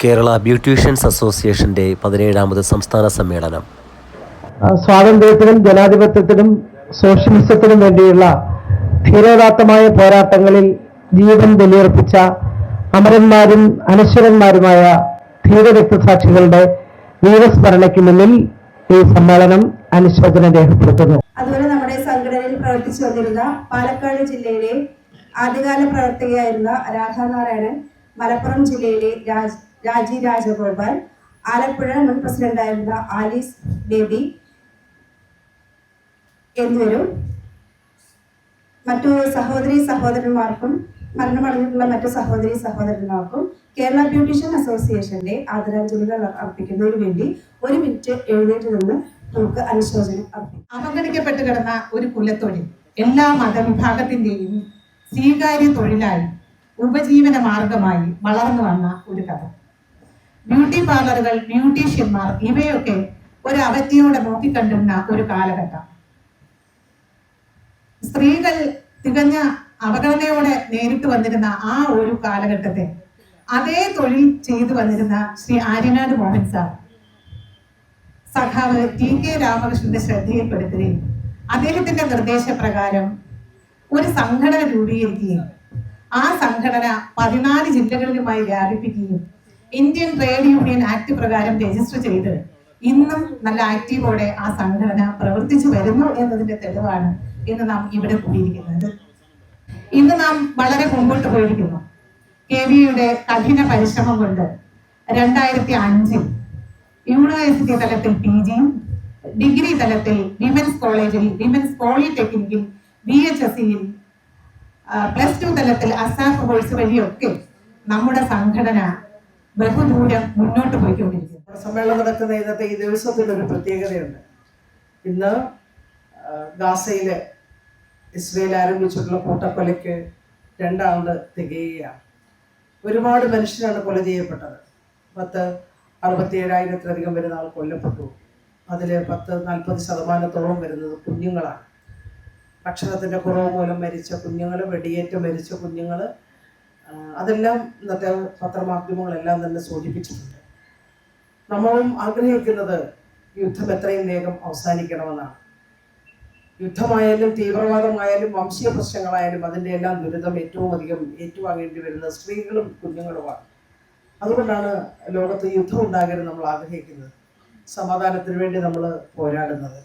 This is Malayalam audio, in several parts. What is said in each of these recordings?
കേരള ബ്യൂട്ടീഷ്യൻസ് അസോസിയേഷന്റെ 17ാമത് സംസ്ഥാന സമ്മേളനം. സ്വാതന്ത്ര്യത്തിനും ജനാധിപത്യത്തിനും സോഷ്യലിസത്തിനും വേണ്ടിയുള്ള ധീരോദാത്തമായ പോരാട്ടങ്ങളിൽ ജീവൻ ബലിയർപ്പിച്ച അമരന്മാരും അനശ്വരന്മാരുമായ ധീരരക്തസാക്ഷികളുടെ വീരസ്മരണയ്ക്ക് മുന്നിൽ ഈ സമ്മേളനം അനുശോചനം രേഖപ്പെടുത്തുന്നു. അതുപോലെ നമ്മുടെ സംഘടനയിൽ പ്രവർത്തിച്ചു വന്നിരുന്ന പാലക്കാട് ജില്ലയിലെ ആദ്യകാല പ്രവർത്തകയായിരുന്ന രാധാനാരായണൻ, മലപ്പുറം ജില്ലയിലെ രാജി രാജഗോപാൽ, ആലപ്പുഴ മുൻ പ്രസിഡന്റായിരുന്ന ആലീസ് ബേബി എന്നിവരും മറ്റു സഹോദരി സഹോദരന്മാർക്കും മരണമടഞ്ഞിട്ടുള്ള മറ്റു സഹോദരി സഹോദരന്മാർക്കും കേരള ബ്യൂട്ടീഷ്യൻ അസോസിയേഷന്റെ ആദരാഞ്ജലികൾ അർപ്പിക്കുന്നതിന് വേണ്ടി 1 മിനിറ്റ് എഴുന്നേറ്റ് നിന്ന് നമുക്ക് അനുശോചനം അർപ്പിക്കാം. അവഗണിക്കപ്പെട്ട് കിടന്ന ഒരു കുലത്തൊഴിൽ എല്ലാ മതവിഭാഗത്തിന്റെയും സ്വീകാര്യ തൊഴിലായി ഉപജീവന മാർഗമായി വളർന്നു വന്ന ഒരു കഥ. ബ്യൂട്ടി പാർലറുകൾ, ബ്യൂട്ടീഷ്യന്മാർ ഇവയൊക്കെ ഒരു അവജ്ഞയോടെ നോക്കിക്കണ്ടിരുന്ന ഒരു കാലഘട്ടം. സ്ത്രീകൾ തികഞ്ഞ അവഗണനയോടെ നേരിട്ട് വന്നിരുന്ന ആ ഒരു കാലഘട്ടത്തെ അതേ തൊഴിൽ ചെയ്തു വന്നിരുന്ന ശ്രീ ആര്യനാട് മോഹൻ സാർ സഖാവ് TK രാമകൃഷ്ണന്റെ ശ്രദ്ധയിൽപ്പെടുത്തുകയും അദ്ദേഹത്തിന്റെ നിർദ്ദേശപ്രകാരം ഒരു സംഘടന രൂപീകരിക്കുകയും ആ സംഘടന 14 ജില്ലകളിലുമായി വ്യാപിപ്പിക്കുകയും ഇന്ത്യൻ ട്രേഡ് യൂണിയൻ ആക്ട് പ്രകാരം രജിസ്റ്റർ ചെയ്ത് ഇന്നും നല്ല ആക്റ്റീവോടെ ആ സംഘടന പ്രവർത്തിച്ചു വരുന്നു എന്നതിന്റെ തെളിവാണ് ഇന്ന് നാം ഇവിടെ കൂടിയിരിക്കുന്നത്. ഇന്ന് നാം വളരെ മുമ്പോട്ട് പോയിരിക്കുന്നു. KVയുടെ കഠിന പരിശ്രമം കൊണ്ട് 2005 യൂണിവേഴ്സിറ്റി തലത്തിൽ PG, ഡിഗ്രി തലത്തിൽ വിമൻസ് കോളേജിൽ, വിമൻസ് പോളിടെക്നിക്കിൽ, VHSEയിൽ, +2 തലത്തിൽ അസാഫ് കോഴ്സ് വഴിയൊക്കെ നമ്മുടെ സംഘടന ബഹുദൂരം മുന്നോട്ട് പോയിക്കൊണ്ടിരിക്കുന്നു. സമ്മേളനം നടക്കുന്ന ഇന്നത്തെ ഈ ദിവസത്തിന് ഒരു പ്രത്യേകതയുണ്ട്. ഇന്ന് ഗാസയിലെ ഇസ്രയേൽ ആരംഭിച്ചിട്ടുള്ള കൂട്ടക്കൊലയ്ക്ക് 2 ആണ്ട് തികയുകയാണ്. ഒരുപാട് മനുഷ്യരാണ് കൊല ചെയ്യപ്പെട്ടത്. 67,000-ത്തിലധികം വരുന്ന ആൾ കൊല്ലപ്പെട്ടു. അതിൽ 40% വരുന്നത് കുഞ്ഞുങ്ങളാണ്. ഭക്ഷണത്തിൻ്റെ കുറവ് മൂലം മരിച്ച കുഞ്ഞുങ്ങൾ, വെടിയേറ്റ് മരിച്ച കുഞ്ഞുങ്ങൾ, അതെല്ലാം ഇന്നത്തെ പത്രമാധ്യമങ്ങളെല്ലാം തന്നെ സൂചിപ്പിച്ചിട്ടുണ്ട്. നമ്മളും ആഗ്രഹിക്കുന്നത് യുദ്ധം എത്രയും വേഗം അവസാനിക്കണമെന്നാണ്. യുദ്ധമായാലും തീവ്രവാദമായാലും വംശീയ പ്രശ്നങ്ങളായാലും അതിൻ്റെ എല്ലാം ദുരിതം ഏറ്റവും അധികം ഏറ്റുവാങ്ങേണ്ടി വരുന്നത് സ്ത്രീകളും കുഞ്ഞുങ്ങളുമാണ്. അതുകൊണ്ടാണ് ലോകത്ത് യുദ്ധം ഉണ്ടാകരുത് നമ്മൾ ആഗ്രഹിക്കുന്നത്, സമാധാനത്തിന് വേണ്ടി നമ്മൾ പോരാടുന്നത്.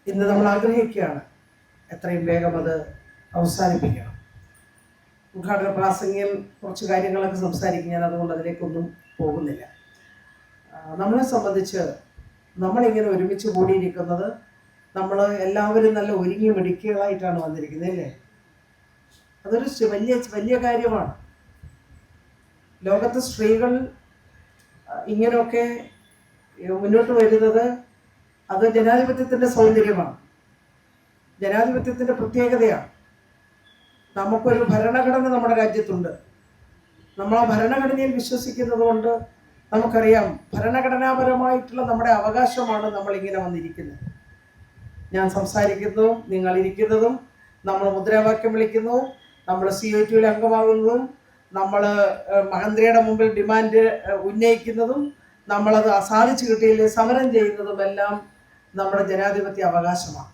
ഇന്ന് നമ്മൾ ആഗ്രഹിക്കുകയാണ് എത്രയും വേഗം അത് അവസാനിപ്പിക്കണം. ഉദ്ഘാടന പ്രാസംഗികൻ കുറച്ച് കാര്യങ്ങളൊക്കെ സംസാരിക്കും, ഞാൻ അതുകൊണ്ട് അതിലേക്കൊന്നും പോകുന്നില്ല. നമ്മളെ സംബന്ധിച്ച് നമ്മളിങ്ങനെ ഒരുമിച്ച് കൂടിയിരിക്കുന്നത്, നമ്മൾ എല്ലാവരും നല്ല ഒരുങ്ങി മിടുക്കികളായിട്ടാണ് വന്നിരിക്കുന്നത് അല്ലേ? അതൊരു വലിയ കാര്യമാണ്. ലോകത്ത് സ്ത്രീകൾ ഇങ്ങനെയൊക്കെ മുന്നോട്ട് വരുന്നത് അത് ജനാധിപത്യത്തിൻ്റെ സൗന്ദര്യമാണ്, ജനാധിപത്യത്തിൻ്റെ പ്രത്യേകതയാണ്. നമുക്കൊരു ഭരണഘടന നമ്മുടെ രാജ്യത്തുണ്ട്. നമ്മൾ ആ ഭരണഘടനയിൽ വിശ്വസിക്കുന്നത് കൊണ്ട് നമുക്കറിയാം ഭരണഘടനാപരമായിട്ടുള്ള നമ്മുടെ അവകാശമാണ് നമ്മളിങ്ങനെ വന്നിരിക്കുന്നത്. ഞാൻ സംസാരിക്കുന്നതും നിങ്ങളിരിക്കുന്നതും, നമ്മൾ മുദ്രാവാക്യം വിളിക്കുന്നതും, നമ്മൾ COTയിൽ അംഗമാകുന്നതും, നമ്മൾ മഹന്ദ്രയുടെ മുമ്പിൽ ഡിമാൻഡ് ഉന്നയിക്കുന്നതും, നമ്മളത് സാധിച്ചു കിട്ടിയില്ലേ സമരം ചെയ്യുന്നതും എല്ലാം നമ്മുടെ ജനാധിപത്യ അവകാശമാണ്.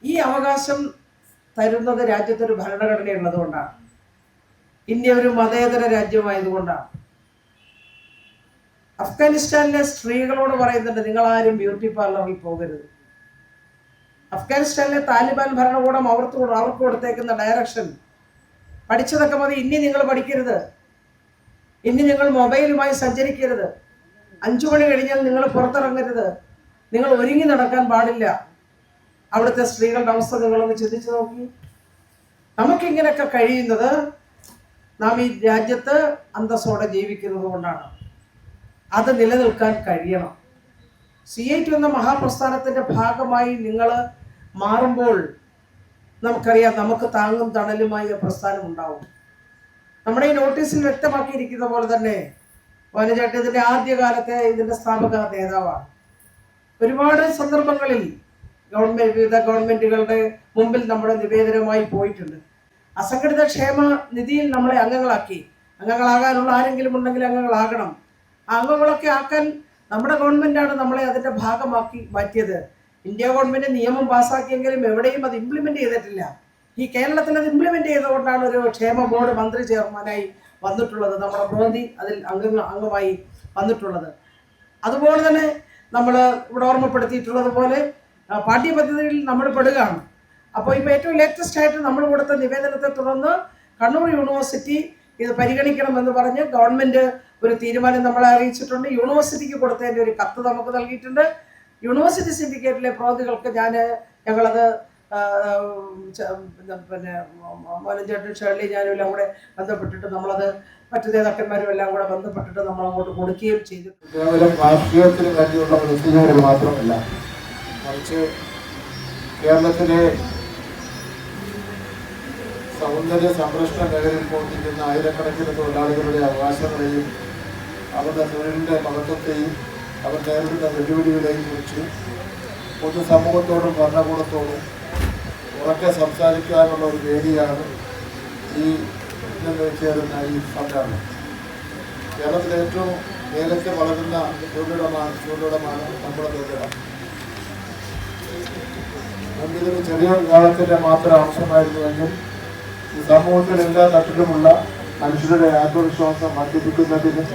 ഈ അവകാശം തരുന്നത് രാജ്യത്തൊരു ഭരണഘടന ഉള്ളതുകൊണ്ടാണ്. ഇന്ത്യ ഒരു മതേതര രാജ്യമായതുകൊണ്ടാണ്. അഫ്ഗാനിസ്ഥാനിലെ സ്ത്രീകളോട് പറയുന്നുണ്ട്, നിങ്ങളാരും ബ്യൂട്ടി പാർലറിൽ പോകരുത്. അഫ്ഗാനിസ്ഥാനിലെ താലിബാൻ ഭരണകൂടം അവർക്ക് കൊടുത്തേക്കുന്ന ഡയറക്ഷൻ, പഠിച്ചതൊക്കെ മതി, ഇനി നിങ്ങൾ പഠിക്കരുത്, ഇനി നിങ്ങൾ മൊബൈലുമായി സഞ്ചരിക്കരുത്, 5 മണി കഴിഞ്ഞാൽ നിങ്ങൾ പുറത്തിറങ്ങരുത്, നിങ്ങൾ ഒരുങ്ങി നടക്കാൻ പാടില്ല. അവിടുത്തെ സ്ത്രീകളുടെ അവസ്ഥ നിങ്ങളൊന്ന് ചിന്തിച്ചു നോക്കി. നമുക്കിങ്ങനെയൊക്കെ കഴിയുന്നത് നാം ഈ രാജ്യത്ത് അന്തസ്സോടെ ജീവിക്കുന്നത് കൊണ്ടാണ്. അത് നിലനിൽക്കാൻ കഴിയണം. CIT എന്ന മഹാപ്രസ്ഥാനത്തിൻ്റെ ഭാഗമായി നിങ്ങൾ മാറുമ്പോൾ നമുക്കറിയാം നമുക്ക് താങ്ങും തണലുമായി പ്രസ്ഥാനം ഉണ്ടാവും. നമ്മുടെ ഈ നോട്ടീസിൽ വ്യക്തമാക്കിയിരിക്കുന്ന പോലെ തന്നെ വനചാട്ട് ഇതിൻ്റെ ആദ്യകാലത്തെ ഇതിൻ്റെ സ്ഥാപക നേതാവാണ്. ഒരുപാട് സന്ദർഭങ്ങളിൽ വിവിധ ഗവൺമെൻറ്റുകളുടെ മുമ്പിൽ നമ്മുടെ നിവേദനമായി പോയിട്ടുണ്ട്. അസംഘടിത ക്ഷേമ നിധിയിൽ നമ്മളെ അംഗങ്ങളാക്കി. അംഗങ്ങളാകാനുള്ള ആരെങ്കിലും ഉണ്ടെങ്കിൽ അംഗങ്ങളാകണം. ആ അംഗങ്ങളൊക്കെ ആക്കാൻ നമ്മുടെ ഗവൺമെൻറ്റാണ് നമ്മളെ അതിൻ്റെ ഭാഗമാക്കി മാറ്റിയത്. ഇന്ത്യ ഗവൺമെൻറ് നിയമം പാസ്സാക്കിയെങ്കിലും എവിടെയും അത് ഇംപ്ലിമെൻ്റ് ചെയ്തിട്ടില്ല. ഈ കേരളത്തിൽ അത് ഇംപ്ലിമെൻ്റ് ചെയ്തുകൊണ്ടാണ് ഒരു ക്ഷേമ ബോർഡ് മന്ത്രി ചെയർമാനായി വന്നിട്ടുള്ളത്, നമ്മുടെ മോദി അതിൽ അംഗമായി വന്നിട്ടുള്ളത്. അതുപോലെ തന്നെ നമ്മൾ ഇവിടെ ഓർമ്മപ്പെടുത്തിയിട്ടുള്ളത് പോലെ പാഠ്യപദ്ധതിയിൽ നമ്മൾ പെടുകയാണ്. അപ്പോൾ ഇപ്പോൾ ഏറ്റവും ലേറ്റസ്റ്റ് ആയിട്ട് നമ്മൾ കൊടുത്ത നിവേദനത്തെ തുടർന്ന് കണ്ണൂർ യൂണിവേഴ്സിറ്റി ഇത് പരിഗണിക്കണമെന്ന് പറഞ്ഞ് ഗവൺമെൻറ് ഒരു തീരുമാനം നമ്മളെ അറിയിച്ചിട്ടുണ്ട്. യൂണിവേഴ്സിറ്റിക്ക് കൊടുത്തതിൻ്റെ ഒരു കത്ത് നമുക്ക് നൽകിയിട്ടുണ്ട്. യൂണിവേഴ്സിറ്റി സിൻഡിക്കേറ്റിലെ പ്രതികൾക്ക് ഞങ്ങളത് പിന്നെ മോനഞ്ചേട്ടൻ ഷേർലി ഞാനും എല്ലാം കൂടെ ബന്ധപ്പെട്ടിട്ട് നമ്മളത് മറ്റു നേതാക്കന്മാരും എല്ലാം കൂടെ ബന്ധപ്പെട്ടിട്ട് നമ്മൾ അങ്ങോട്ട് കൊടുക്കുകയും ചെയ്തു. കേവലം രാഷ്ട്രീയത്തിന് വേണ്ടിയുള്ള പ്രസിദ്ധീകരണം മാത്രമല്ല, മറിച്ച് കേരളത്തിലെ സൗന്ദര്യ സംരക്ഷണ മേഖലയിൽ പ്രവർത്തിക്കുന്ന ആയിരക്കണക്കിന് തൊഴിലാളികളുടെ അവകാശങ്ങളെയും അവരുടെ തൊഴിലിൻ്റെ മഹത്വത്തെയും അവർ നേരിടുന്ന വെല്ലുവിളികളെയും കുറിച്ച് പൊതുസമൂഹത്തോടും ഭരണകൂടത്തോടും ഉറക്കെ സംസാരിക്കാനുള്ള ഒരു വേദിയാണ് ഈ ഇന്ന് ചേരുന്ന ഈ സംരംഭം. കേരളത്തിലെ ഏറ്റവും വേഗത്തിൽ വളരുന്ന തൊഴിലിടമാണ് നമ്മുടെ തൊഴിലിടം. നമുക്കിതൊരു ചെറിയ കാലത്തിൻ്റെ മാത്രം ആവശ്യമായിരുന്നുവെങ്കിൽ ഈ സമൂഹത്തിൽ എല്ലാ തട്ടിലുമുള്ള മനുഷ്യരുടെ ആത്മവിശ്വാസം വർദ്ധിപ്പിക്കുന്നതിനും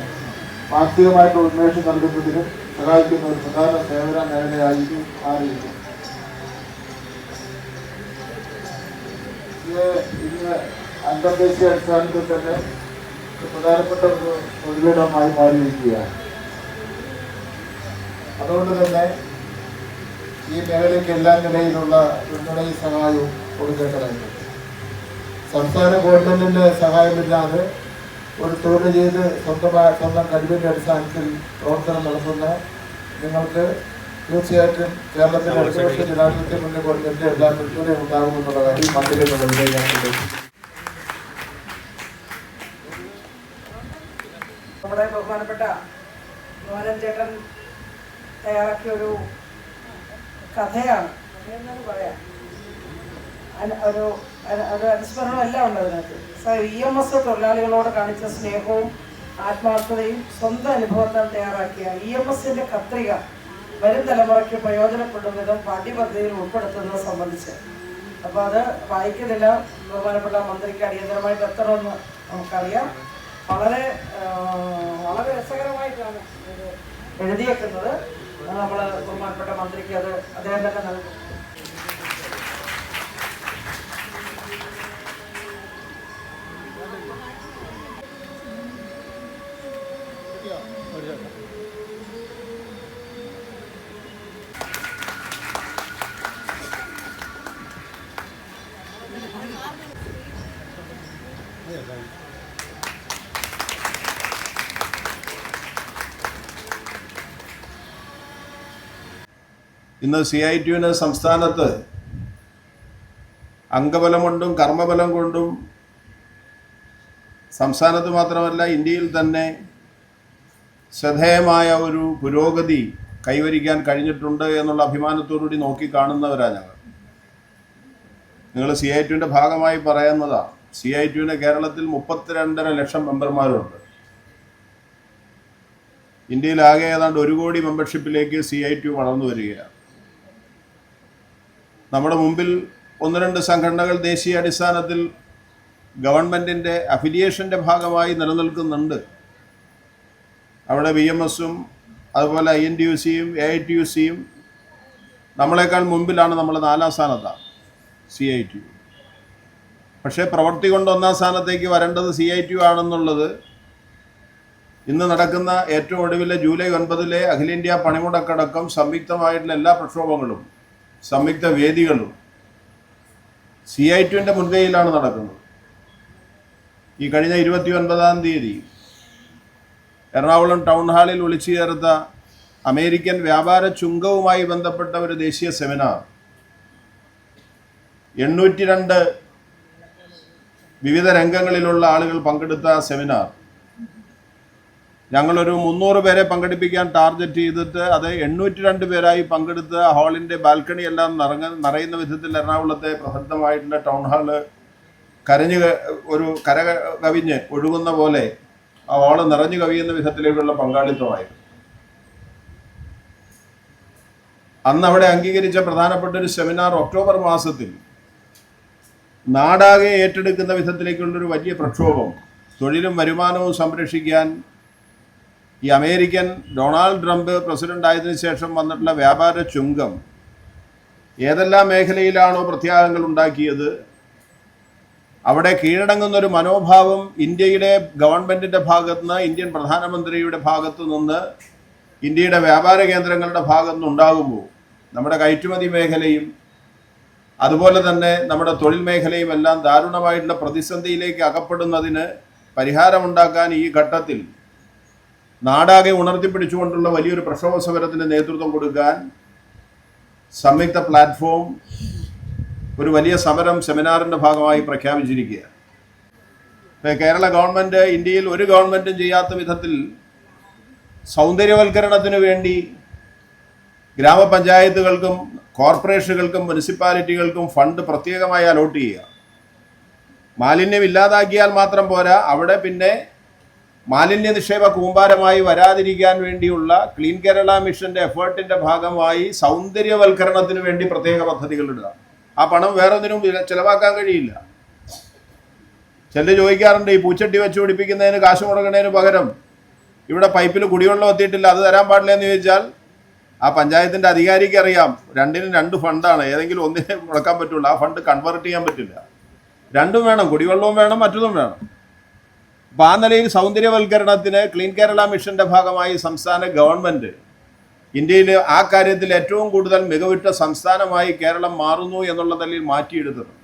മാനസികമായിട്ട് ഉന്മേഷം നൽകുന്നതിനും സഹായിക്കുന്ന ഒരു പ്രധാന സേവന മേഖലയായി മാറിയിരിക്കും. ഇന്ന് അന്തർദേശീയ അടിസ്ഥാനത്തിൽ തന്നെ പ്രധാനപ്പെട്ട ഒരു തൊഴിലിടമായി മാറിയിരിക്കുകയാണ്. അതുകൊണ്ട് തന്നെ ഈ മേഖലയ്ക്ക് എല്ലാ നിലയിലുള്ള പിന്തുണയും സഹായവും കൊടുക്കേണ്ടതുണ്ട്. സംസ്ഥാന ഗവൺമെൻറ്റിൻ്റെ സഹായമില്ലാതെ ഒരു തൊഴിൽ ചെയ്ത് സ്വന്തം കഴിവിൻ്റെ അടിസ്ഥാനത്തിൽ പ്രവർത്തനം നടത്തുന്ന നിങ്ങൾക്ക് തീർച്ചയായിട്ടും കേരളത്തിലെ ഇടതുപക്ഷ ജനാധിപത്യ മുന്നണി ഗവൺമെൻറ് എല്ലാ പിന്തുണയും ഉണ്ടാകുമെന്നുള്ള കാര്യം മന്ത്രിയുടെ ഞാൻ നമ്മുടെ ബഹുമാനപ്പെട്ട മോനഞ്ചേട്ടൻ തയ്യാറാക്കിയ ഒരു കഥയാണ് എന്നാണ് പറയാം. ഒരു അനുസ്മരണമല്ല ഉണ്ട് അതിനകത്ത്. EMS തൊഴിലാളികളോട് കാണിച്ച സ്നേഹവും ആത്മാർത്ഥതയും സ്വന്തം അനുഭവത്താൽ തയ്യാറാക്കിയ EMSന്റെ കത്രിക വരും തലമുറയ്ക്ക് പ്രയോജനപ്പെടും വിധം പാഠ്യപദ്ധതിയിൽ ഉൾപ്പെടുത്തുന്നത് സംബന്ധിച്ച്. അപ്പോൾ അത് വായിക്കുന്നില്ല, ബഹുമാനപ്പെട്ട മന്ത്രിക്ക് അടിയന്തരമായിട്ട് എത്തണമെന്ന് നമുക്കറിയാം. വളരെ വളരെ രസകരമായിട്ടാണ് ഇത് എഴുതിയേക്കുന്നത്. നമ്മൾ ബഹുമാനപ്പെട്ട മന്ത്രിക്ക് അത് അദ്ദേഹം തന്നെ നൽകും. ഇന്ന് CITUവിന് സംസ്ഥാനത്ത് അംഗബലം കൊണ്ടും കർമ്മബലം കൊണ്ടും സംസ്ഥാനത്ത് മാത്രമല്ല ഇന്ത്യയിൽ തന്നെ ശ്രദ്ധേയമായ ഒരു പുരോഗതി കൈവരിക്കാൻ കഴിഞ്ഞിട്ടുണ്ട് എന്നുള്ള അഭിമാനത്തോടുകൂടി നോക്കിക്കാണുന്നവരാണ് ഞങ്ങൾ. നിങ്ങൾ CITUവിൻ്റെ ഭാഗമായി പറയുന്നതാണ്. CITUവിന് കേരളത്തിൽ 32.5 ലക്ഷം മെമ്പർമാരുണ്ട്. ഇന്ത്യയിലാകെ ഏതാണ്ട് 1 കോടി മെമ്പർഷിപ്പിലേക്ക് CITU വളർന്നു വരികയാണ്. നമ്മുടെ മുമ്പിൽ 1-2 സംഘടനകൾ ദേശീയ അടിസ്ഥാനത്തിൽ ഗവൺമെൻറ്റിൻ്റെ അഫിലിയേഷൻ്റെ ഭാഗമായി നിലനിൽക്കുന്നുണ്ട്. അവിടെ BMSഉം അതുപോലെ INTUCയും AITUCയും നമ്മളെക്കാൾ മുമ്പിലാണ്. നമ്മൾ 4-ാം സ്ഥാനത്താണ് CITU. പക്ഷേ പ്രവൃത്തി കൊണ്ട് 1-ാം സ്ഥാനത്തേക്ക് വരേണ്ടത് CITU ആണെന്നുള്ളത് ഇന്ന് നടക്കുന്ന ഏറ്റവും ഒടുവിലെ ജൂലൈ 9 അഖിലേന്ത്യാ പണിമുടക്കടക്കം സംയുക്തമായിട്ടുള്ള എല്ലാ പ്രക്ഷോഭങ്ങളും സംയുക്ത വേദികളും CITUവിൻ്റെ മുൻകൈയിലാണ് നടക്കുന്നത്. ഈ കഴിഞ്ഞ 29-ാം തീയതി എറണാകുളം ടൗൺ ഹാളിൽ വിളിച്ചു ചേർത്ത അമേരിക്കൻ വ്യാപാര ചുങ്കവുമായി ബന്ധപ്പെട്ട ഒരു ദേശീയ സെമിനാർ 802 വിവിധ രംഗങ്ങളിലുള്ള ആളുകൾ പങ്കെടുത്ത സെമിനാർ ഞങ്ങളൊരു 300 പേരെ പങ്കെടുപ്പിക്കാൻ ടാർഗറ്റ് ചെയ്തിട്ട് അത് 802 പേരായി പങ്കെടുത്ത് ഹാളിൻ്റെ ബാൽക്കണി എല്ലാം നിറയുന്ന വിധത്തിൽ എറണാകുളത്തെ പ്രസിദ്ധമായിട്ടുള്ള ടൗൺ ഹാള് ഒരു കര കവിഞ്ഞ് ഒഴുകുന്ന പോലെ ആ ഓളം നിറഞ്ഞു കവിയുന്ന വിധത്തിലേക്കുള്ള പങ്കാളിത്തമായിരുന്നു. അന്ന് അവിടെ അംഗീകരിച്ച പ്രധാനപ്പെട്ട ഒരു സെമിനാർ ഒക്ടോബർ മാസത്തിൽ നാടാകെ ഏറ്റെടുക്കുന്ന വിധത്തിലേക്കുള്ളൊരു വലിയ പ്രക്ഷോഭം, തൊഴിലും വരുമാനവും സംരക്ഷിക്കാൻ ഈ അമേരിക്കൻ ഡൊണാൾഡ് ട്രംപ് പ്രസിഡന്റ് ആയതിനു ശേഷം വന്നിട്ടുള്ള വ്യാപാര ചുങ്കം ഏതെല്ലാം മേഖലയിലാണോ പ്രത്യാഘാതങ്ങൾ ഉണ്ടാക്കിയത് അവിടെ കീഴടങ്ങുന്നൊരു മനോഭാവം ഇന്ത്യയുടെ ഗവൺമെൻറ്റിൻ്റെ ഭാഗത്തുനിന്ന്, ഇന്ത്യൻ പ്രധാനമന്ത്രിയുടെ ഭാഗത്തു നിന്ന്, ഇന്ത്യയുടെ വ്യാപാര കേന്ദ്രങ്ങളുടെ ഭാഗത്തു നിന്നുണ്ടാകുമ്പോൾ നമ്മുടെ കയറ്റുമതി മേഖലയും അതുപോലെ തന്നെ നമ്മുടെ തൊഴിൽ മേഖലയും എല്ലാം ദാരുണമായിട്ടുള്ള പ്രതിസന്ധിയിലേക്ക് അകപ്പെടുന്നതിന് പരിഹാരമുണ്ടാക്കാൻ ഈ ഘട്ടത്തിൽ നാടാകെ ഉണർത്തിപ്പിടിച്ചുകൊണ്ടുള്ള വലിയൊരു പ്രക്ഷോഭ സമരത്തിന് നേതൃത്വം കൊടുക്കാൻ സംയുക്ത പ്ലാറ്റ്ഫോം ഒരു വലിയ സെമിനാറിൻ്റെ ഭാഗമായി പ്രഖ്യാപിച്ചിരിക്കുകയാണ്. കേരള ഗവൺമെൻറ് ഇന്ത്യയിൽ ഒരു ഗവൺമെൻറ്റും ചെയ്യാത്ത വിധത്തിൽ സൗന്ദര്യവൽക്കരണത്തിന് വേണ്ടി ഗ്രാമപഞ്ചായത്തുകൾക്കും കോർപ്പറേഷനുകൾക്കും മുനിസിപ്പാലിറ്റികൾക്കും ഫണ്ട് പ്രത്യേകമായി അലോട്ട് ചെയ്യുക. മാലിന്യം ഇല്ലാതാക്കിയാൽ മാത്രം പോരാ, അവിടെ പിന്നെ മാലിന്യ നിക്ഷേപ കൂമ്പാരമായി വരാതിരിക്കാൻ വേണ്ടിയുള്ള ക്ലീൻ കേരള മിഷന്റെ എഫേർട്ടിൻ്റെ ഭാഗമായി സൗന്ദര്യവൽക്കരണത്തിന് വേണ്ടി പ്രത്യേക പദ്ധതികൾ ഇടുക. ആ പണം വേറൊന്നിനും ചിലവാക്കാൻ കഴിയില്ല. ചിലർ ചോദിക്കാറുണ്ട്, ഈ പൂച്ചട്ടി വെച്ച് പിടിപ്പിക്കുന്നതിന് കാശ് മുടക്കുന്നതിന് പകരം ഇവിടെ പൈപ്പിൽ കുടിവെള്ളം എത്തിയിട്ടില്ല, അത് തരാൻ പാടില്ല എന്ന് ചോദിച്ചാൽ ആ പഞ്ചായത്തിൻ്റെ അധികാരിക്ക് അറിയാം രണ്ടിനും രണ്ട് ഫണ്ടാണ്, ഏതെങ്കിലും ഒന്നിനെ മുടക്കാൻ പറ്റുള്ളൂ. ആ ഫണ്ട് കൺവേർട്ട് ചെയ്യാൻ പറ്റില്ല. രണ്ടും വേണം, കുടിവെള്ളവും വേണം, മറ്റതും വേണം. അപ്പോൾ ആ നിലയിൽ സൗന്ദര്യവൽക്കരണത്തിന് ക്ലീൻ കേരള മിഷന്റെ ഭാഗമായി സംസ്ഥാന ഗവൺമെൻറ് ഇന്ത്യയിൽ ആ കാര്യത്തിൽ ഏറ്റവും കൂടുതൽ മികവുറ്റ സംസ്ഥാനമായി കേരളം മാറുന്നു എന്നുള്ള നിലയിൽ മാറ്റിയെടുത്തിട്ടുണ്ട്.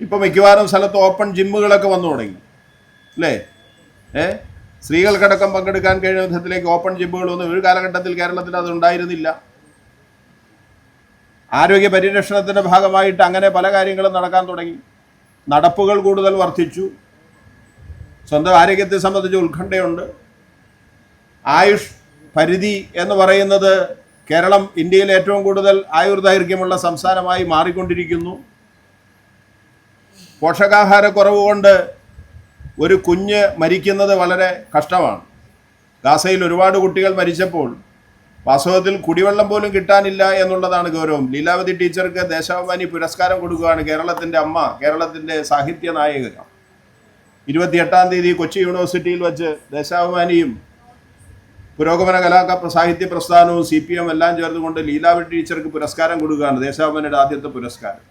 ഇപ്പോൾ മിക്കവാറും സ്ഥലത്ത് ഓപ്പൺ ജിമ്മുകളൊക്കെ വന്നു തുടങ്ങി അല്ലേ? സ്ത്രീകൾക്കടക്കം പങ്കെടുക്കാൻ കഴിയുന്ന വിധത്തിലേക്ക് ഓപ്പൺ ജിമ്മുകളൊന്നും ഒരു കാലഘട്ടത്തിൽ കേരളത്തിൽ അത് ഉണ്ടായിരുന്നില്ല. ആരോഗ്യ പരിരക്ഷണത്തിൻ്റെ ഭാഗമായിട്ട് അങ്ങനെ പല കാര്യങ്ങളും നടക്കാൻ തുടങ്ങി. നടപ്പുകൾ കൂടുതൽ വർദ്ധിച്ചു. സ്വന്തം ആരോഗ്യത്തെ സംബന്ധിച്ച് ഉത്കണ്ഠയുണ്ട്. ആയുഷ് പരിധി എന്ന് പറയുന്നത് കേരളം ഇന്ത്യയിൽ ഏറ്റവും കൂടുതൽ ആയുർദൈർഘ്യമുള്ള സംസ്ഥാനമായി മാറിക്കൊണ്ടിരിക്കുന്നു. പോഷകാഹാരക്കുറവ് കൊണ്ട് ഒരു കുഞ്ഞ് മരിക്കുന്നത് വളരെ കഷ്ടമാണ്. ഗാസയിൽ ഒരുപാട് കുട്ടികൾ മരിച്ചപ്പോൾ വാസ്തവത്തിൽ കുടിവെള്ളം പോലും കിട്ടാനില്ല എന്നുള്ളതാണ് ഗൗരവം. ലീലാവതി ടീച്ചർക്ക് ദേശാഭിമാനി പുരസ്കാരം കൊടുക്കുകയാണ് കേരളത്തിൻ്റെ അമ്മ, കേരളത്തിൻ്റെ സാഹിത്യ നായിക. 28-ാം തീയതി കൊച്ചി യൂണിവേഴ്സിറ്റിയിൽ വെച്ച് ദേശാഭിമാനിയും പുരോഗമന സാഹിത്യ പ്രസ്ഥാനവും CPM എല്ലാം ചേർന്നുകൊണ്ട് ലീലാവതി ടീച്ചർക്ക് പുരസ്കാരം കൊടുക്കുകയാണ്, ദേശാഭിമാനിയുടെ ആദ്യത്തെ പുരസ്കാരം.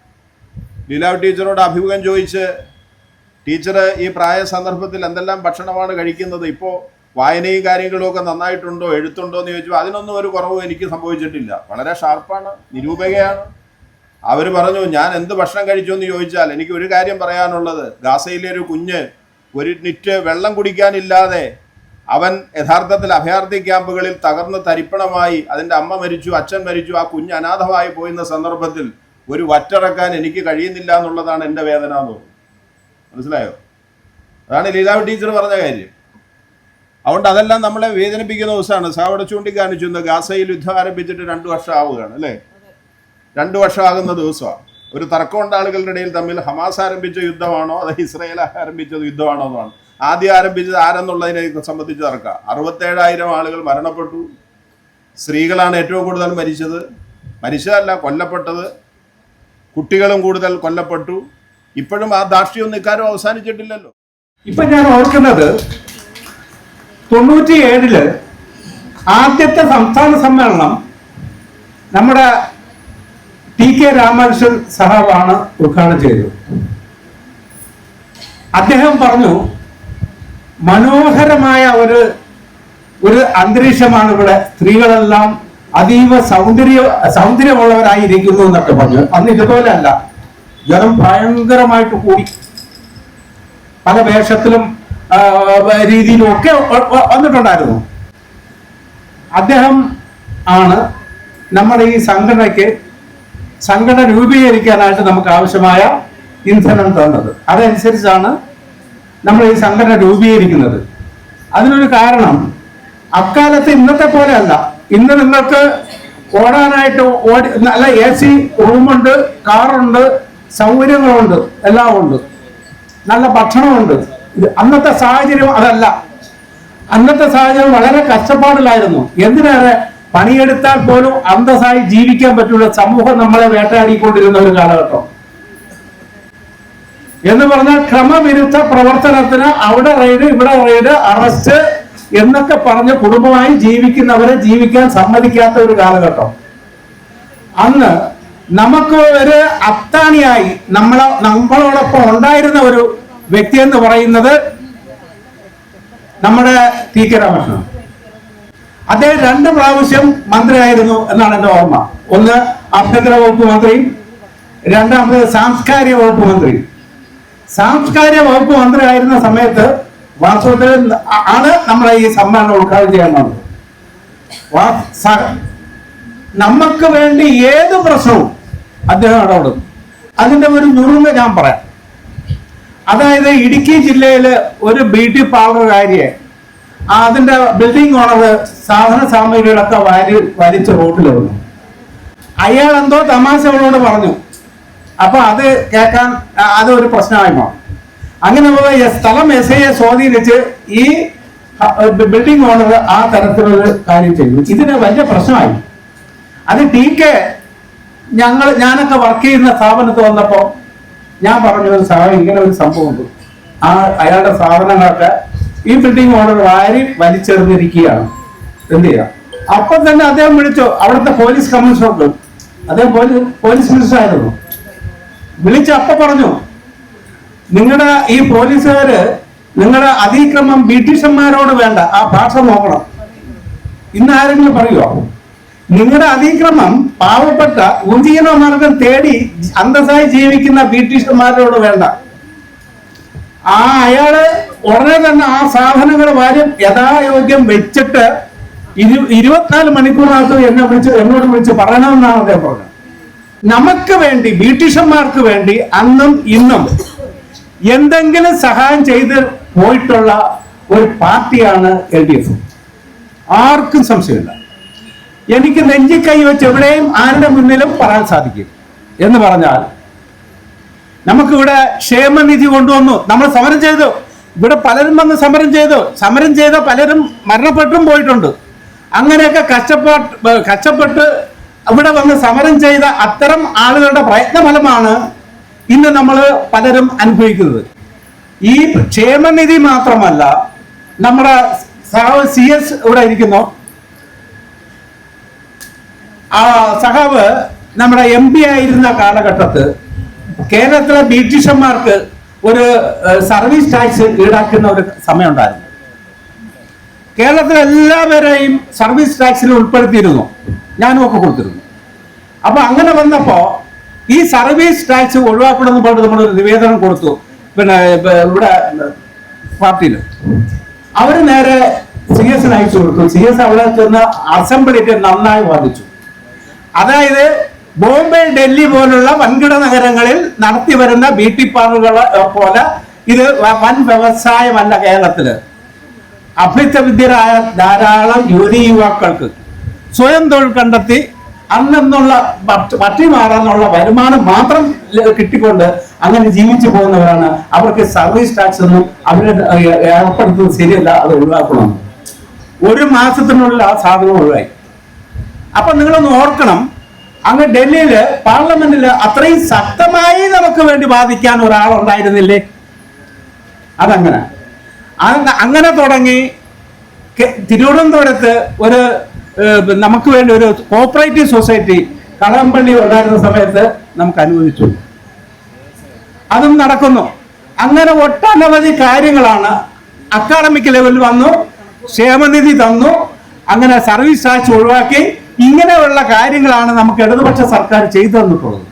ലീലാവതി ടീച്ചറോട് അഭിമുഖം ചോദിച്ച്, ടീച്ചർ ഈ പ്രായ സന്ദർഭത്തിൽ എന്തെല്ലാം ഭക്ഷണമാണ് കഴിക്കുന്നത്, ഇപ്പോൾ വായനയും കാര്യങ്ങളും ഒക്കെ നന്നായിട്ടുണ്ടോ, എഴുത്തുണ്ടോ എന്ന് ചോദിച്ചു. അതിനൊന്നും ഒരു കുറവും എനിക്ക് സംഭവിച്ചിട്ടില്ല. വളരെ ഷാർപ്പാണ്, നിരൂപകയാണ്. അവർ പറഞ്ഞു, ഞാൻ എന്ത് ഭക്ഷണം കഴിച്ചു എന്ന് ചോദിച്ചാൽ എനിക്ക് ഒരു കാര്യം പറയാനുള്ളത്, ഗാസയിലെ ഒരു കുഞ്ഞ് ഒരു നിറ്റ് വെള്ളം കുടിക്കാനില്ലാതെ അവൻ യഥാർത്ഥത്തിൽ അഭയാർത്ഥി ക്യാമ്പുകളിൽ തകർന്ന് തരിപ്പണമായി, അതിൻ്റെ അമ്മ മരിച്ചു, അച്ഛൻ മരിച്ചു, ആ കുഞ്ഞ് അനാഥമായി പോയിരുന്ന സന്ദർഭത്തിൽ ഒരു വറ്റിറക്കാൻ എനിക്ക് കഴിയുന്നില്ല എന്നുള്ളതാണ് എൻ്റെ വേദന എന്ന് തോന്നുന്നു. മനസ്സിലായോ? അതാണ് ലീലാവതി ടീച്ചർ പറഞ്ഞ കാര്യം. അതുകൊണ്ട് അതെല്ലാം നമ്മളെ വേദനിപ്പിക്കുന്ന ദിവസമാണ്. സാവടെ ചൂണ്ടിക്കാണിച്ചു, ഗാസയിൽ യുദ്ധം ആരംഭിച്ചിട്ട് 2 വർഷം ആവുകയാണ് അല്ലേ? 2 വർഷം ആകുന്ന ദിവസമാണ്. ഒരു തർക്കമുണ്ട് ആളുകളുടെ ഇടയിൽ തമ്മിൽ. ഹമാസ് ആരംഭിച്ച യുദ്ധമാണോ അതോ ഇസ്രായേൽ ആരംഭിച്ചത് യുദ്ധമാണോ എന്നാണ്. ആദ്യം ആരംഭിച്ചത് ആരെന്നുള്ളതിനെ സംബന്ധിച്ച് തർക്കം. 67,000 ആളുകൾ മരണപ്പെട്ടു. സ്ത്രീകളാണ് ഏറ്റവും കൂടുതൽ മരിച്ചതല്ല കൊല്ലപ്പെട്ടത്. കുട്ടികളും കൂടുതൽ കൊല്ലപ്പെട്ടു. ഇപ്പോഴും ആ ധാർഷ്ട്യമൊന്നും ഇക്കാര്യം അവസാനിച്ചിട്ടില്ലല്ലോ. ഇപ്പൊ ഞാൻ ഓർക്കുന്നത് 97 ആദ്യത്തെ സംസ്ഥാന സമ്മേളനം നമ്മുടെ TK രാമകൃഷ്ണൻ സഹാബാണ് ഉദ്ഘാടനം ചെയ്തത്. അദ്ദേഹം പറഞ്ഞു, മനോഹരമായ ഒരു അന്തരീക്ഷമാണ് ഇവിടെ, സ്ത്രീകളെല്ലാം അതീവ സൗന്ദര്യമുള്ളവരായിരിക്കുന്നു എന്നൊക്കെ പറഞ്ഞു. അന്ന് ഇതുപോലെ അല്ല, ജനം ഭയങ്കരമായിട്ട് കൂടി പല വേഷത്തിലും രീതിയിലും ഒക്കെ വന്നിട്ടുണ്ടായിരുന്നു. അദ്ദേഹം ആണ് നമ്മുടെ ഈ സംഘടന രൂപീകരിക്കാനായിട്ട് നമുക്ക് ആവശ്യമായ ഇന്ധനം തന്നത്. അതനുസരിച്ചാണ് നമ്മൾ ഈ സംഘടന രൂപീകരിക്കുന്നത്. അതിനൊരു കാരണം, അക്കാലത്ത് ഇന്നത്തെ പോലെയല്ല. ഇന്ന് നിങ്ങൾക്ക് ഓടാനായിട്ട് നല്ല AC റൂമുണ്ട്, കാറുണ്ട്, സൗകര്യങ്ങളുണ്ട്, എല്ലാം ഉണ്ട്, നല്ല ഭക്ഷണമുണ്ട്. അന്നത്തെ സാഹചര്യം അതല്ല. അന്നത്തെ സാഹചര്യം വളരെ കഷ്ടപ്പാടിലായിരുന്നു. എന്തിനേറെ പണിയെടുത്താൽ പോലും അന്തസ്സായി ജീവിക്കാൻ പറ്റുള്ള സമൂഹം നമ്മളെ വേട്ടയാടിക്കൊണ്ടിരുന്ന ഒരു കാലഘട്ടം എന്ന് പറഞ്ഞാൽ ക്രമവിരുദ്ധ പ്രവർത്തനത്തിന് അവിടെ റെയ്ഡ്, ഇവിടെ റെയ്ഡ്, അറസ്റ്റ് എന്നൊക്കെ പറഞ്ഞ് കുടുംബമായി ജീവിക്കുന്നവരെ ജീവിക്കാൻ സമ്മതിക്കാത്ത ഒരു കാലഘട്ടം. അന്ന് നമുക്ക് ഒരു അത്താണിയായി നമ്മളോടൊപ്പം ഉണ്ടായിരുന്ന ഒരു വ്യക്തി എന്ന് പറയുന്നത് നമ്മുടെ ടി കെ രാമകൃഷ്ണൻ. അദ്ദേഹം 2 പ്രാവശ്യം മന്ത്രിയായിരുന്നു എന്നാണ് എന്റെ ഓർമ്മ. ഒന്ന് ആഭ്യന്തര വകുപ്പ് മന്ത്രിയും, രണ്ടാമത് സാംസ്കാരിക വകുപ്പ് മന്ത്രി. സാംസ്കാരിക വകുപ്പ് മന്ത്രി ആയിരുന്ന സമയത്ത് വാസ്തവത്തിൽ ആണ് നമ്മളെ ഈ സമ്മേളനം ഉദ്ഘാടനം ചെയ്യാൻ വന്നത്. നമുക്ക് വേണ്ടി ഏത് പ്രശ്നവും അദ്ദേഹം ഇടപെടും. അതിന്റെ ഒരു നുറുങ്ങ് ഞാൻ പറയാം. അതായത് ഇടുക്കി ജില്ലയില് ഒരു ബ്യൂട്ടി പാർലറുകാരിയെ അതിന്റെ ബിൽഡിംഗ് ഓണർ സാധന സാമഗ്രികളൊക്കെ വലിച്ച് റോഡിൽ വന്നു. അയാൾ എന്തോ തമാശകളോട് പറഞ്ഞു. അപ്പൊ അത് കേൾക്കാൻ അതൊരു പ്രശ്നമായി മാറും. അങ്ങനെ സ്ഥലം എസ്ഐയെ സ്വാധീനിച്ച് ഈ ബിൽഡിംഗ് ഓണർ ആ തരത്തിലൊരു കാര്യം ചെയ്തു. ഇതിന് വലിയ പ്രശ്നമായി. അത് ടി കെ ഞാനൊക്കെ വർക്ക് ചെയ്യുന്ന സ്ഥാപനത്ത് വന്നപ്പോ ഞാൻ പറഞ്ഞു, സാർ ഇങ്ങനെ ഒരു സംഭവമുണ്ട്. അയാളുടെ സാധനങ്ങളൊക്കെ ഈ ബിൽഡിംഗ് ഓണർ വലിച്ചെറിഞ്ഞിരിക്കുകയാണ്, എന്ത് ചെയ്യാം? അപ്പൊ തന്നെ അദ്ദേഹം വിളിച്ചു അവിടുത്തെ പോലീസ് കമ്മീഷണർക്ക്. അദ്ദേഹം പോലീസ് മിനിസ്റ്റർ ആയിരുന്നു. വിളിച്ച് അപ്പൊ പറഞ്ഞു, നിങ്ങളുടെ ഈ പോലീസുകാര് നിങ്ങളുടെ അതിക്രമം ബ്രിട്ടീഷന്മാരോട് വേണ്ട, ആ ഭാഷ നോക്കണം. ഇന്ന് ആരെങ്കിലും പറയുമോ? നിങ്ങളുടെ അതിക്രമം പാവപ്പെട്ട ഉപജീവനമാർഗം തേടി അന്തസ്സായി ജീവിക്കുന്ന ബ്രിട്ടീഷന്മാരോട് വേണ്ട. അയാള് ഉടനെ തന്നെ ആ സാധനങ്ങൾ യഥായോഗ്യം വെച്ചിട്ട് 24 മണിക്കൂറിനകത്ത് എന്നോട് വിളിച്ച് പറയണമെന്നാണ് അദ്ദേഹം പറഞ്ഞത്. നമുക്ക് വേണ്ടി, ബ്രിട്ടീഷന്മാർക്ക് വേണ്ടി അന്നും ഇന്നും എന്തെങ്കിലും സഹായം ചെയ്ത് പോയിട്ടുള്ള ഒരു പാർട്ടിയാണ് LDF. ആർക്കും സംശയമില്ല. എനിക്ക് നെഞ്ചിക്കൈ വെച്ച് എവിടെയും ആരുടെ മുന്നിലും പറയാൻ സാധിക്കും. എന്ന് പറഞ്ഞാൽ നമുക്കിവിടെ ക്ഷേമനിധി കൊണ്ടുവന്നു, നമ്മൾ സമരം ചെയ്തു. ഇവിടെ പലരും വന്ന് സമരം ചെയ്ത പലരും മരണപ്പെട്ടും പോയിട്ടുണ്ട്. അങ്ങനെയൊക്കെ കഷ്ടപ്പെട്ട് ഇവിടെ വന്ന് സമരം ചെയ്ത അത്തരം ആളുകളുടെ പ്രയത്നഫലമാണ് ഇന്ന് നമ്മൾ പലരും അനുഭവിക്കുന്നത്. ഈ ക്ഷേമനിധി മാത്രമല്ല, നമ്മുടെ CS ഇവിടെ ഇരിക്കുന്നു. ആ സഖാവ് നമ്മുടെ MP ആയിരുന്ന കാലഘട്ടത്ത് കേരളത്തിലെ ബ്രിട്ടീഷന്മാർക്ക് ഒരു സർവീസ് ടാക്സ് ഈടാക്കുന്ന ഒരു സമയം ഉണ്ടായിരുന്നു. കേരളത്തിലെ എല്ലാവരെയും സർവീസ് ടാക്സിൽ ഉൾപ്പെടുത്തിയിരുന്നു, ഞാനും ഒക്കെ കൊടുത്തിരുന്നു. അപ്പൊ അങ്ങനെ വന്നപ്പോ ഈ സർവീസ് ടാക്സ് ഒഴിവാക്കണമെന്ന് പറഞ്ഞ് നമ്മളൊരു നിവേദനം കൊടുത്തു. പിന്നെ ഇവിടെ പാർട്ടിയിൽ അവര് നേരെ CS അയച്ചു കൊടുത്തു. CS അവിടെ ചെന്ന് അസംബ്ലിക്ക് നന്നായി വാദിച്ചു. അതായത് ബോംബെ, ഡൽഹി പോലുള്ള വൻകിട നഗരങ്ങളിൽ നടത്തി വരുന്ന ബ്യൂട്ടി പാർലറുകളെ പോലെ ഇത് വൻ വ്യവസായമല്ല. കേരളത്തില് അഭ്യസ്തവിദ്യരായ ധാരാളം യുവാക്കൾക്ക് സ്വയം തൊഴിൽ കണ്ടെത്തി അന്നുള്ള പട്ടി മാറാനുള്ള വരുമാനം മാത്രം കിട്ടിക്കൊണ്ട് അങ്ങനെ ജീവിച്ചു പോകുന്നവരാണ്. അവർക്ക് സർവീസ് ടാക്സ് ഒന്നും അവരെ ഏർപ്പെടുത്തുന്നത് ശരിയല്ല, അത് ഒഴിവാക്കണം. 1 മാസത്തിനുള്ളിൽ ആ സാധനം ഒഴിവായി. അപ്പൊ നിങ്ങളൊന്ന് ഓർക്കണം, അങ്ങ് ഡൽഹിയില് പാർലമെന്റില് അത്രയും ശക്തമായി നമുക്ക് വേണ്ടി വാദിക്കാൻ ഒരാളുണ്ടായിരുന്നില്ലേ? അങ്ങനെ തുടങ്ങി തിരുവനന്തപുരത്ത് നമുക്ക് വേണ്ടി ഒരു കോപ്പറേറ്റീവ് സൊസൈറ്റി കടകംപള്ളി ഉണ്ടായിരുന്ന സമയത്ത് നമുക്ക് അനുവദിച്ചു. അതും നടക്കുന്നു. അങ്ങനെ ഒട്ടനവധി കാര്യങ്ങളാണ്. അക്കാഡമിക് ലെവലിൽ വന്നു, ക്ഷേമനിധി തന്നു, അങ്ങനെ സർവീസ് ടാക്സ് ഒഴിവാക്കി. ഇങ്ങനെയുള്ള കാര്യങ്ങളാണ് നമുക്ക് ഇടതുപക്ഷ സർക്കാർ ചെയ്തു തന്നിട്ടുള്ളത്.